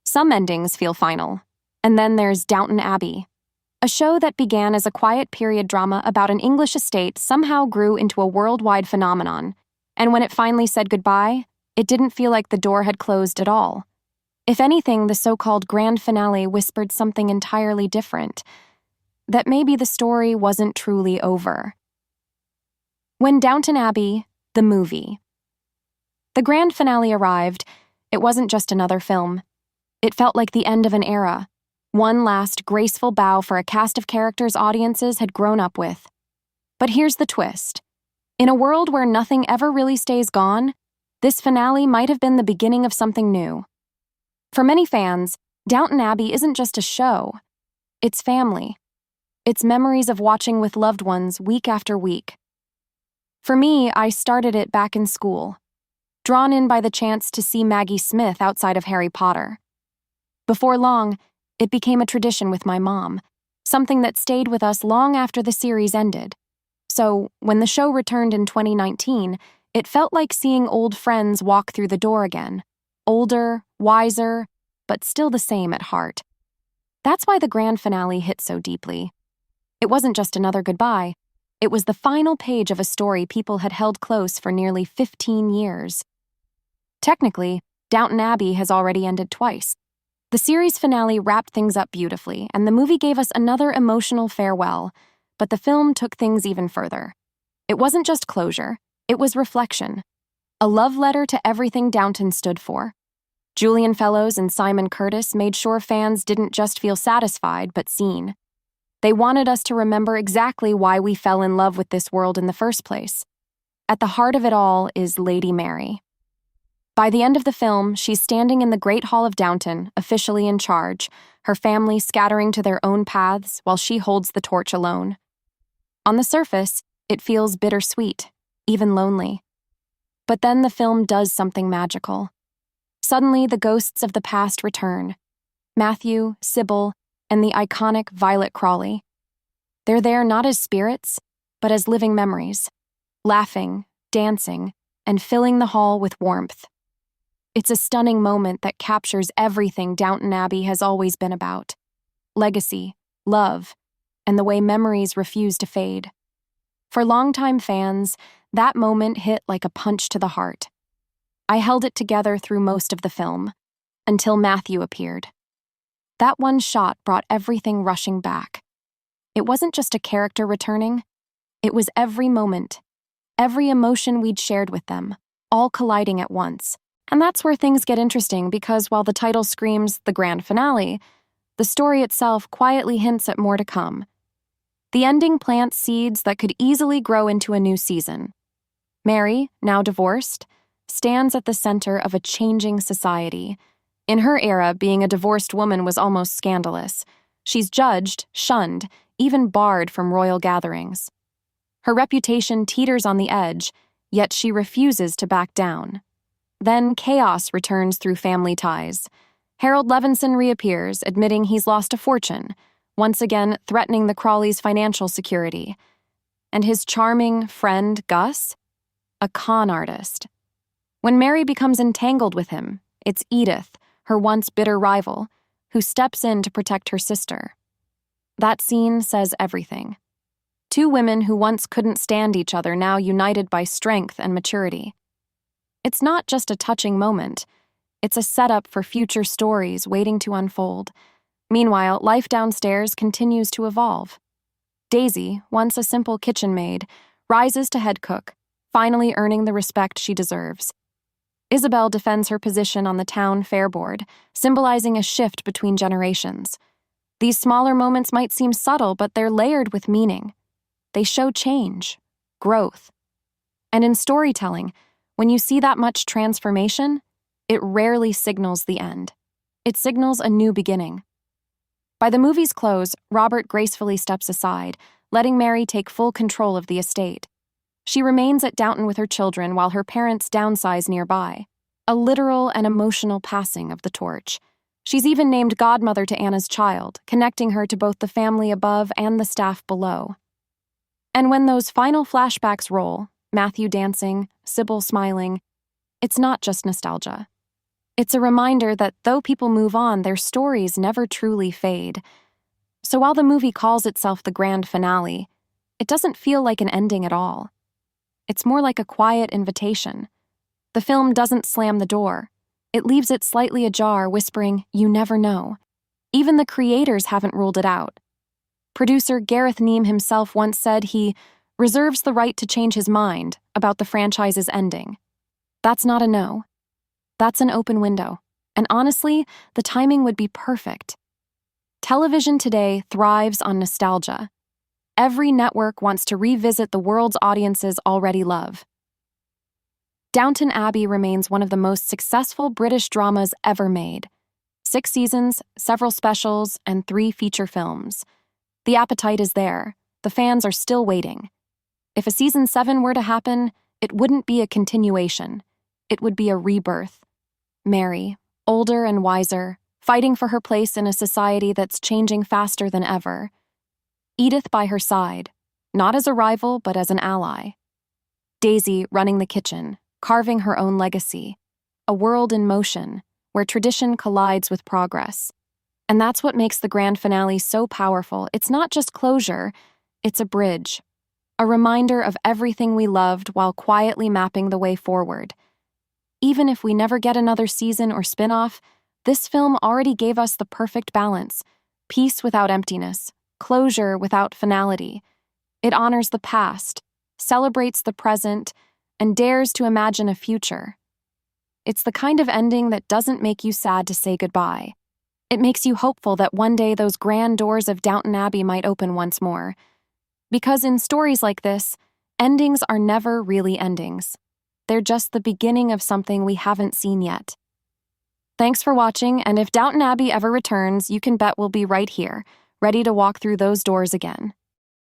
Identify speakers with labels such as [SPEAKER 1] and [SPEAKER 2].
[SPEAKER 1] Some endings feel final. And then there's Downton Abbey, a show that began as a quiet period drama about an English estate somehow grew into a worldwide phenomenon, and when it finally said goodbye, it didn't feel like the door had closed at all. If anything, the so-called grand finale whispered something entirely different, that maybe the story wasn't truly over. When Downton Abbey, the movie. The grand finale arrived, it wasn't just another film. It felt like the end of an era. One last graceful bow for a cast of characters audiences had grown up with. But here's the twist. In a world where nothing ever really stays gone, this finale might have been the beginning of something new. For many fans, Downton Abbey isn't just a show. It's family. It's memories of watching with loved ones week after week. For me, I started it back in school, drawn in by the chance to see Maggie Smith outside of Harry Potter. Before long, it became a tradition with my mom, something that stayed with us long after the series ended. So, when the show returned in 2019, it felt like seeing old friends walk through the door again. Older, wiser, but still the same at heart. That's why the grand finale hit so deeply. It wasn't just another goodbye. It was the final page of a story people had held close for nearly 15 years. Technically, Downton Abbey has already ended twice. The series finale wrapped things up beautifully, and the movie gave us another emotional farewell, but the film took things even further. It wasn't just closure, it was reflection. A love letter to everything Downton stood for. Julian Fellowes and Simon Curtis made sure fans didn't just feel satisfied, but seen. They wanted us to remember exactly why we fell in love with this world in the first place. At the heart of it all is Lady Mary. By the end of the film, she's standing in the Great Hall of Downton, officially in charge, her family scattering to their own paths while she holds the torch alone. On the surface, it feels bittersweet, even lonely. But then the film does something magical. Suddenly, the ghosts of the past return. Matthew, Sybil, and the iconic Violet Crawley. They're there not as spirits, but as living memories, laughing, dancing, and filling the hall with warmth. It's a stunning moment that captures everything Downton Abbey has always been about. Legacy, love, and the way memories refuse to fade. For longtime fans, that moment hit like a punch to the heart. I held it together through most of the film, until Matthew appeared. That one shot brought everything rushing back. It wasn't just a character returning, it was every moment, every emotion we'd shared with them, all colliding at once. And that's where things get interesting because while the title screams the grand finale, the story itself quietly hints at more to come. The ending plants seeds that could easily grow into a new season. Mary, now divorced, stands at the center of a changing society. In her era, being a divorced woman was almost scandalous. She's judged, shunned, even barred from royal gatherings. Her reputation teeters on the edge, yet she refuses to back down. Then chaos returns through family ties. Harold Levinson reappears, admitting he's lost a fortune, once again threatening the Crawleys' financial security. And his charming friend, Gus? A con artist. When Mary becomes entangled with him, it's Edith, her once bitter rival, who steps in to protect her sister. That scene says everything. Two women who once couldn't stand each other now united by strength and maturity. It's not just a touching moment. It's a setup for future stories waiting to unfold. Meanwhile, life downstairs continues to evolve. Daisy, once a simple kitchen maid, rises to head cook, finally earning the respect she deserves. Isabel defends her position on the town fair board, symbolizing a shift between generations. These smaller moments might seem subtle, but they're layered with meaning. They show change, growth. And in storytelling, when you see that much transformation, it rarely signals the end. It signals a new beginning. By the movie's close, Robert gracefully steps aside, letting Mary take full control of the estate. She remains at Downton with her children while her parents downsize nearby. A literal and emotional passing of the torch. She's even named godmother to Anna's child, connecting her to both the family above and the staff below. And when those final flashbacks roll, Matthew dancing, Sybil smiling, it's not just nostalgia. It's a reminder that though people move on, their stories never truly fade. So while the movie calls itself the grand finale, it doesn't feel like an ending at all. It's more like a quiet invitation. The film doesn't slam the door. It leaves it slightly ajar, whispering, "You never know." Even the creators haven't ruled it out. Producer Gareth Neame himself once said he reserves the right to change his mind about the franchise's ending. That's not a no. That's an open window. And honestly, the timing would be perfect. Television today thrives on nostalgia. Every network wants to revisit the world's audiences already love. Downton Abbey remains one of the most successful British dramas ever made. 6 seasons, several specials, and 3 feature films. The appetite is there. The fans are still waiting. If a season 7 were to happen, it wouldn't be a continuation. It would be a rebirth. Mary, older and wiser, fighting for her place in a society that's changing faster than ever. Edith by her side, not as a rival but as an ally. Daisy running the kitchen, carving her own legacy. A world in motion, where tradition collides with progress. And that's what makes the grand finale so powerful. It's not just closure, it's a bridge. A reminder of everything we loved while quietly mapping the way forward. Even if we never get another season or spin-off, this film already gave us the perfect balance. Peace without emptiness, closure without finality. It honors the past, celebrates the present, and dares to imagine a future. It's the kind of ending that doesn't make you sad to say goodbye. It makes you hopeful that one day those grand doors of Downton Abbey might open once more. Because in stories like this, endings are never really endings. They're just the beginning of something we haven't seen yet. Thanks for watching, and if Downton Abbey ever returns, you can bet we'll be right here, ready to walk through those doors again.